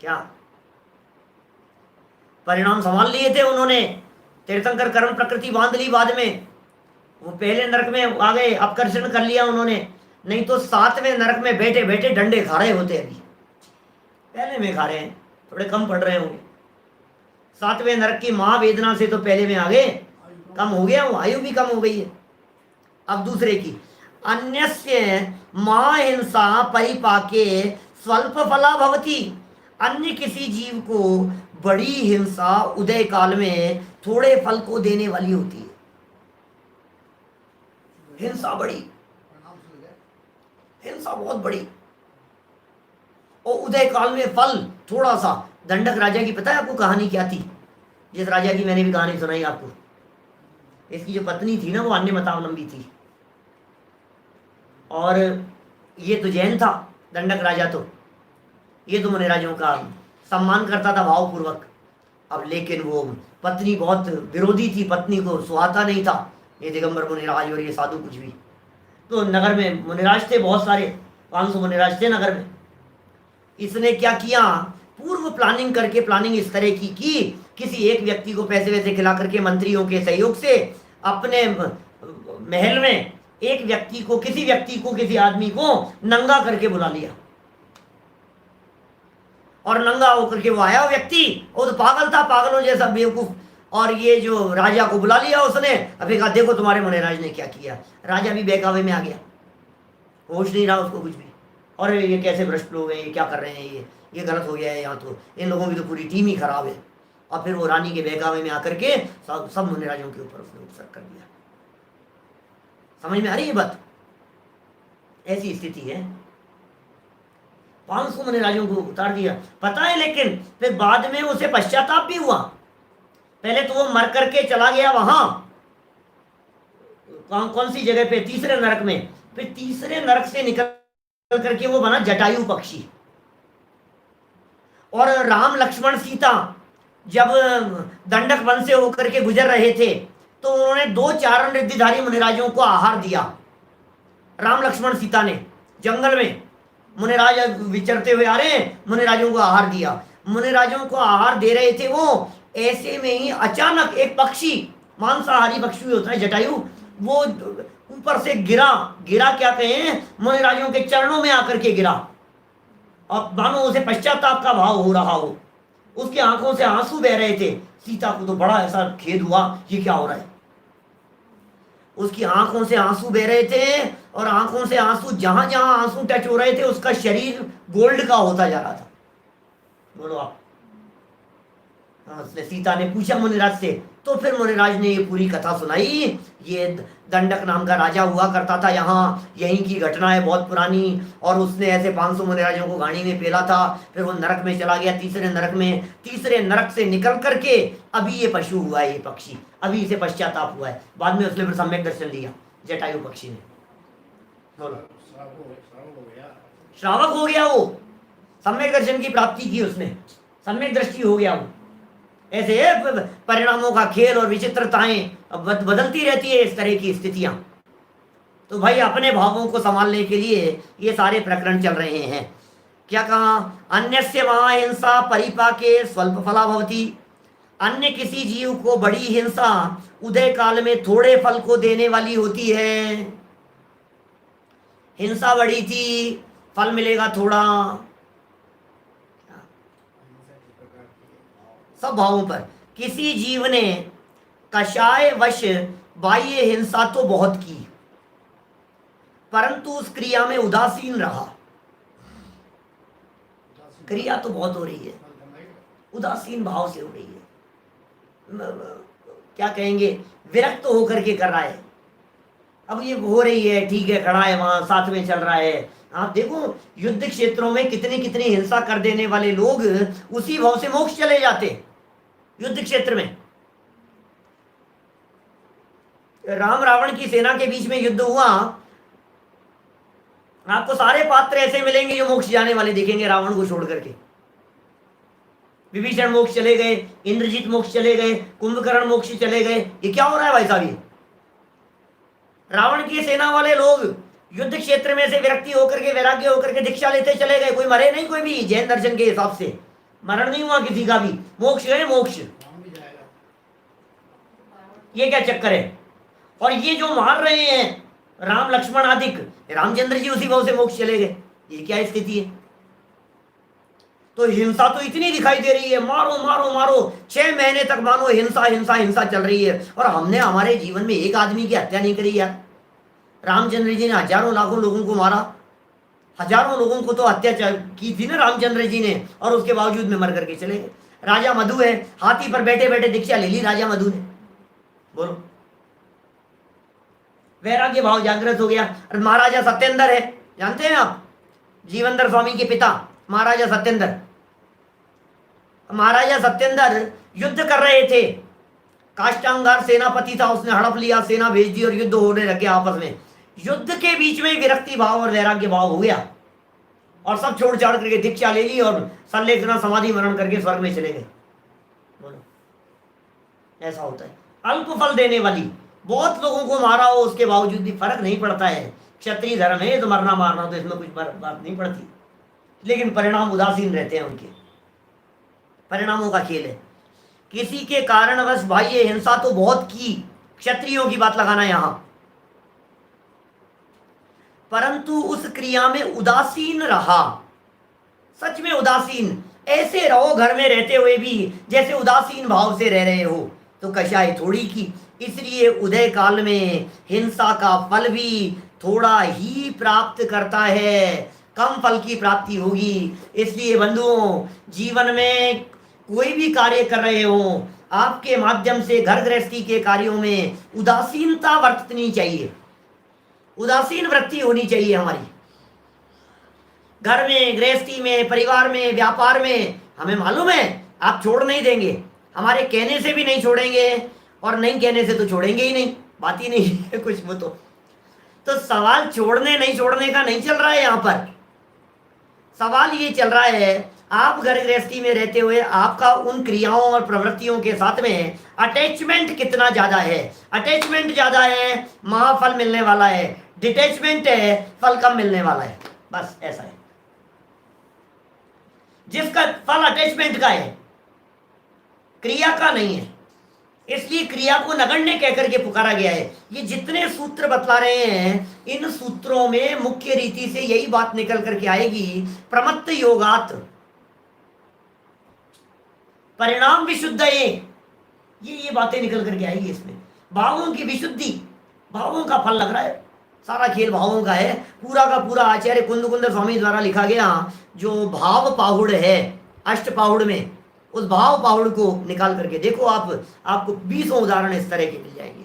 क्या परिणाम संभाल लिए थे उन्होंने? तीर्थंकर कर्म प्रकृति बांध ली बाद में, वो पहले नरक में आ गए, अपकर्षण कर लिया उन्होंने, नहीं तो 7वें नरक में बैठे बैठे डंडे खा रहे होते। अभी पहले में खा रहे हैं, थोड़े कम पड़ रहे होंगे। 7वें नरक की महावेदना से तो पहले में आ गए, कम हो गया, वो आयु भी कम हो गई है। अब दूसरे की, अन्यस्य महाहिंसा परिपाके स्वल्प फला भवती, अन्य किसी जीव को बड़ी हिंसा उदय काल में थोड़े फल को देने वाली होती है। हिंसा बड़ी, हिंसा बहुत बड़ी, और उदय काल में फल थोड़ा सा। दंडक राजा की पता है आपको कहानी क्या थी? जिस राजा की मैंने भी कहानी सुनाई आपको, इसकी जो पत्नी थी ना वो अन्य मतावलंबी थी, और ये तो जैन था दंडक राजा, तो ये तो मुनिराजों का सम्मान करता था भावपूर्वक। अब लेकिन वो पत्नी बहुत विरोधी थी, पत्नी को सुहाता नहीं था ये दिगंबर मुनिराज और ये साधु कुछ भी। तो नगर में मुनिराज थे बहुत सारे, 500 मुनिराज थे नगर में। इसने क्या किया, पूर्व प्लानिंग करके, प्लानिंग इस तरह की किसी एक व्यक्ति को पैसे वैसे खिला करके मंत्रियों के सहयोग से अपने महल में एक व्यक्ति को, किसी आदमी को नंगा करके बुला लिया, और नंगा होकर के वो आया व्यक्ति, वो तो पागल था, पागलों जैसा बेवकूफ, और ये जो राजा को बुला लिया उसने। अभी कहा देखो तुम्हारे मुनिराज ने क्या किया। राजा भी बहकावे में आ गया, होश नहीं रहा उसको कुछ भी, और ये कैसे भ्रष्ट लोग हैं, ये क्या कर रहे हैं, ये गलत हो गया है, यहाँ तो इन लोगों की तो पूरी टीम ही खराब है। और फिर वो रानी के बहकावे में आकर के सब मुनिराजों के ऊपर उसने उत्सर्ग कर दिया। समझ में आ रही है बात? ऐसी स्थिति है, 500 मुनिराजों को उतार दिया, पता है। लेकिन फिर बाद में उसे पश्चाताप भी हुआ। पहले तो वो मर करके चला गया वहां, कौन सी जगह पे, तीसरे नरक में। फिर तीसरे नरक से निकल करके वो बना जटायु पक्षी। और राम लक्ष्मण सीता जब दंडक वन से होकर के गुजर रहे थे, तो उन्होंने 2 चारण रिद्धिधारी मुनिराजों को आहार दिया। राम लक्ष्मण सीता ने जंगल में, मुनिराज विचरते हुए आ रहे हैं, मुनिराजों को आहार दिया। मुनिराजों को आहार दे रहे थे वो, ऐसे में ही अचानक एक पक्षी, मांसाहारी पक्षी होता है जटायु, वो ऊपर से गिरा क्या कहें, मुनिराजों के चरणों में आकर के गिरा, और मानो उसे पश्चाताप का भाव हो रहा हो। उसकी आंखों से आंसू बह रहे थे। सीता को तो बड़ा ऐसा खेद हुआ, ये क्या हो रहा है। उसकी आंखों से आंसू बह रहे थे, और आंखों से आंसू, जहां जहां आंसू टच हो रहे थे उसका शरीर गोल्ड का होता जा रहा था। बोलो आप। सीता ने पूछा मुनिराज से, तो फिर मुनिराज ने ये पूरी कथा सुनाई। ये दंडक नाम का राजा हुआ करता था यहाँ, यहीं की घटना है बहुत पुरानी, और उसने ऐसे 500 मुनिराजों को गाड़ी में पेला था। फिर वो नरक में चला गया, तीसरे नरक में। तीसरे नरक से निकल करके अभी ये पशु हुआ है, ये पक्षी, अभी इसे पश्चाताप हुआ है। बाद में उसने फिर सम्यक दर्शन लिया जटायु पक्षी ने। बोलो। श्रावक हो गया, वो सम्यक दर्शन की प्राप्ति की उसने, सम्यक दृष्टि हो गया वो। ऐसे परिणामों का खेल और विचित्रताएं बदलती रहती है इस तरह की स्थितियां। तो भाई अपने भावों को संभालने के लिए ये सारे प्रकरण चल रहे हैं। क्या कहा? अन्यस्य महाहिंसा परिपाके स्वल्प फला भवति। अन्य किसी जीव को बड़ी हिंसा उदय काल में थोड़े फल को देने वाली होती है। हिंसा बड़ी थी, फल मिलेगा थोड़ा। सब भावों पर किसी जीव ने कषाय वश बाह्य हिंसा तो बहुत की, परंतु उस क्रिया में उदासीन रहा। क्रिया तो बहुत हो रही है, उदासीन भाव से हो रही है, क्या कहेंगे, विरक्त होकर के कर रहा है। अब ये हो रही है, ठीक है, खड़ा है वहां, साथ में चल रहा है। आप देखो युद्ध क्षेत्रों में कितनी कितनी हिंसा कर देने वाले लोग उसी भाव से मोक्ष चले जाते। युद्ध क्षेत्र में राम रावण की सेना के बीच में युद्ध हुआ, आपको सारे पात्र ऐसे मिलेंगे जो मोक्ष जाने वाले दिखेंगे रावण को छोड़ करके। विभीषण मोक्ष चले गए, इंद्रजीत मोक्ष चले गए, कुंभकर्ण मोक्ष चले गए। ये क्या हो रहा है भाई साहब? ये रावण की सेना वाले लोग युद्ध क्षेत्र में से विरक्ति होकर के, वैराग्य होकर के दीक्षा लेते चले गए। कोई मरे नहीं, कोई भी जैन दर्शन के हिसाब से मरण नहीं हुआ किसी का भी, मोक्ष गए मोक्ष। ये क्या चक्कर है? और ये जो मार रहे हैं राम लक्ष्मण आदिक, रामचंद्र जी उसी भाव से मोक्ष चले गए। ये क्या स्थिति है? तो हिंसा तो इतनी दिखाई दे रही है, मारो मारो मारो, 6 महीने तक मानो हिंसा हिंसा हिंसा चल रही है। और हमने हमारे जीवन में एक आदमी की हत्या नहीं करी यार। रामचंद्र जी ने हजारों लाखों लोगों को मारा, हजारों लोगों को तो हत्या की थी ना रामचंद्र जी ने, और उसके बावजूद में मर करके चले गए। राजा मधु है, हाथी पर बैठे बैठे दीक्षा ले ली राजा मधु ने। बोलो, वैराग्य भाव जागृत हो गया। और महाराजा सत्येंद्र है, जानते हैं आप, जीवनधर स्वामी के पिता महाराजा सत्येंद्र। महाराजा सत्येंद्र युद्ध कर रहे थे, काष्टांगार सेनापति था, उसने हड़प लिया, सेना भेज दी और युद्ध होने लग गया आपस में। युद्ध के बीच में विरक्ति भाव और वैराग्य भाव हो गया और सब छोड़ छाड़ करके दीक्षा ले ली और संलेखना समाधि मरण करके स्वर्ग में चले गए। बोलो, ऐसा होता है। अल्प फल देने वाली, बहुत लोगों को मारा हो उसके बावजूद भी फर्क नहीं पड़ता है। क्षत्रिय धर्म है तो मरना मारना, तो इसमें कुछ बात नहीं पड़ती, लेकिन परिणाम उदासीन रहते हैं उनके। परिणामों का खेल है। किसी के कारणवश बाह्य हिंसा तो बहुत की, क्षत्रियों की बात लगाना यहां, परंतु उस क्रिया में उदासीन रहा। सच में उदासीन, ऐसे रहो घर में रहते हुए भी जैसे उदासीन भाव से रह रहे हो, तो कषाय थोड़ी की। इसलिए उदय काल में हिंसा का फल भी थोड़ा ही प्राप्त करता है, कम फल की प्राप्ति होगी। इसलिए बंधुओं, जीवन में कोई भी कार्य कर रहे हो, आपके माध्यम से घर गृहस्थी के कार्यों में उदासीनता बरतनी चाहिए, उदासीन वृत्ति होनी चाहिए हमारी। घर में, गृहस्थी में, परिवार में, व्यापार में, हमें मालूम है आप छोड़ नहीं देंगे, हमारे कहने से भी नहीं छोड़ेंगे और नहीं कहने से तो छोड़ेंगे ही नहीं, बात ही नहीं है कुछ। वो तो सवाल छोड़ने नहीं छोड़ने का नहीं चल रहा है यहाँ पर। सवाल ये चल रहा है, आप घर गृहस्थी में रहते हुए आपका उन क्रियाओं और प्रवृत्तियों के साथ में अटैचमेंट कितना ज्यादा है। अटैचमेंट ज्यादा है, महाफल मिलने वाला है, डिटैचमेंट है, फल कम मिलने वाला है। बस ऐसा है। जिसका फल अटैचमेंट का है, क्रिया का नहीं है, इसलिए क्रिया को नगण्य कहकर के पुकारा गया है। ये जितने सूत्र बतला रहे हैं, इन सूत्रों में मुख्य रीति से यही बात निकल करके आएगी, प्रमत्त योगात परिणाम विशुद्ध ये बातें निकल करके आएगी इसमें। भावों की विशुद्धि, भावों का फल लग रहा है, सारा खेल भावों का है। पूरा का पूरा आचार्य कुंद स्वामी द्वारा लिखा गया जो भाव पाहुड़ है, अष्ट पाहुड़ में, उस भाव पाहुड़ को निकाल करके देखो आप, आपको 20 उदाहरण इस तरह के मिल जाएंगे।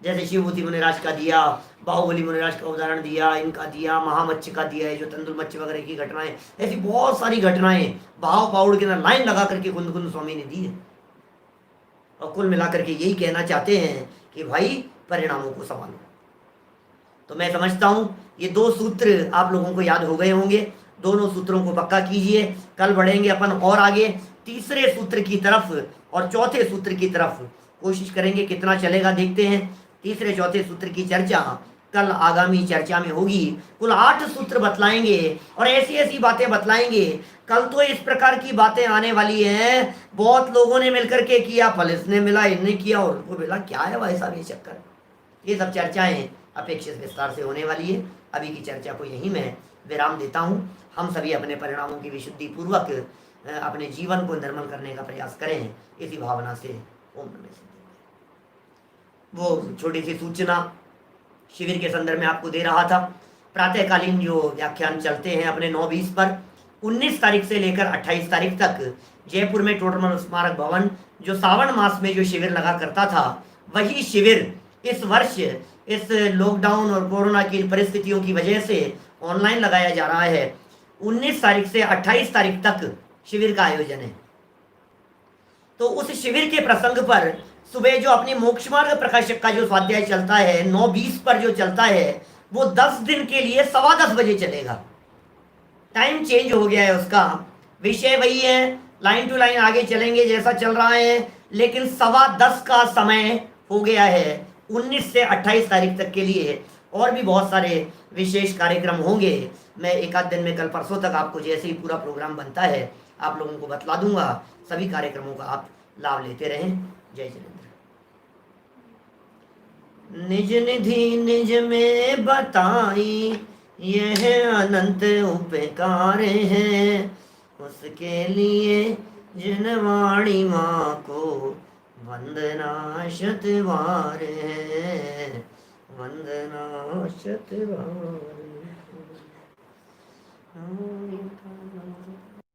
जैसे शिवभूति मुनिराज का दिया, बाहुबली मुनिराज का उदाहरण दिया, इनका दिया, महामच्छ का दिया है, जो तेंदुल मच्छ वगैरह की घटनाएं, ऐसी बहुत सारी घटनाएं भाव पाहुड़ के अंदर लाइन लगा करके कुंद स्वामी ने दी है। और कुल मिलाकर के यही कहना चाहते हैं कि भाई परिणामों को संभालो। तो मैं समझता हूँ ये 2 सूत्र आप लोगों को याद हो गए होंगे। दोनों सूत्रों को पक्का कीजिए। कल बढ़ेंगे अपन और आगे तीसरे सूत्र की तरफ और चौथे सूत्र की तरफ। कोशिश करेंगे कितना चलेगा देखते हैं। तीसरे चौथे सूत्र की चर्चा कल आगामी चर्चा में होगी। कुल 8 सूत्र बतलाएंगे और ऐसी ऐसी बातें बतलाएंगे। कल तो इस प्रकार की बातें आने वाली हैं, बहुत लोगों ने मिलकर के किया, फल इसने मिला, इनने किया और उनको मिला, क्या है भाई साहब ये चक्कर। ये सब चर्चाएं अपेक्षित विस्तार से होने वाली है। अभी की चर्चा को यहीं मैं विराम देता हूँ। हम सभी अपने परिणामों की विशुद्धि पूर्वक अपने जीवन को निर्मल करने का प्रयास करें, इसी भावना से ओम नमः शिवाय। वो छोटी सी सूचना शिविर के संदर्भ में आपको दे रहा था। प्रातःकालीन जो व्याख्यान चलते हैं अपने 9:20 पर, 19 तारीख से लेकर 28 तारीख तक जयपुर में टोडरमल स्मारक भवन जो सावन मास में जो शिविर लगा करता था, वही शिविर इस वर्ष इस लॉकडाउन और कोरोना की परिस्थितियों की वजह से ऑनलाइन लगाया जा रहा है। 19 तारीख से 28 तारीख तक शिविर का आयोजन है। तो उस शिविर के प्रसंग पर सुबह जो अपनी मोक्ष मार्ग प्रकाशक का जो स्वाध्याय चलता है 9:20 पर जो चलता है, वो 10 दिन के लिए 10:15 बजे चलेगा। टाइम चेंज हो गया है, उसका विषय वही है, लाइन टू लाइन आगे चलेंगे जैसा चल रहा है, लेकिन 10:15 का समय हो गया है 19 से 28 तारीख तक के लिए। और भी बहुत सारे विशेष कार्यक्रम होंगे। मैं एक आध दिन में कल परसों तक आपको जैसे ही पूरा प्रोग्राम बनता है आप लोगों को बतला दूंगा। सभी कार्यक्रमों का आप लाभ लेते रहें। जय जिनेन्द्र। निज निधि निज में बताई यह अनंत उपकार है, उसके लिए जिन वाणी माँ को वंदना शतवार है, वंदना शतवार है।